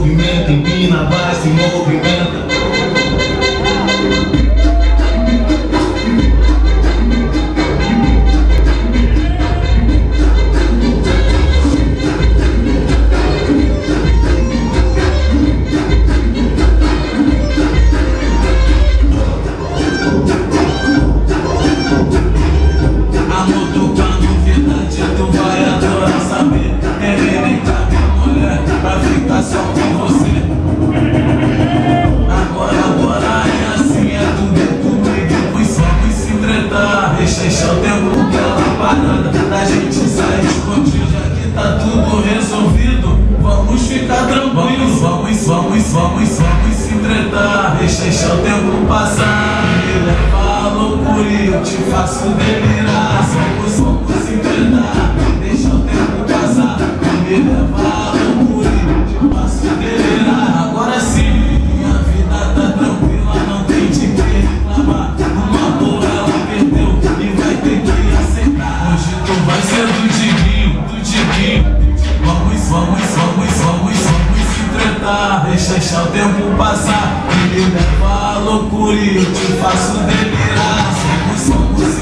movimenta, empina, vai, se movimenta. Só com você. Agora é assim, é tudo e depois vamos se entretar. Deixa o tempo pela parada da gente sair escondido. Já que tá tudo resolvido, vamos ficar tranquilos. Vamos se entretar. Deixa o tempo passar. Me leva à loucura e eu te faço delirar. Vamos se entretar. Deixa o tempo passar. Me leva à loucura e eu te faço delirar. Agora sim, minha vida tá tranquila, não tem de que reclamar. Uma boa ela perdeu e vai ter que aceitar. Hoje tu vai ser do Diguinho. Vamos se entretar. Deixa o tempo passar. Me leva à loucura e eu te faço delirar. Vamos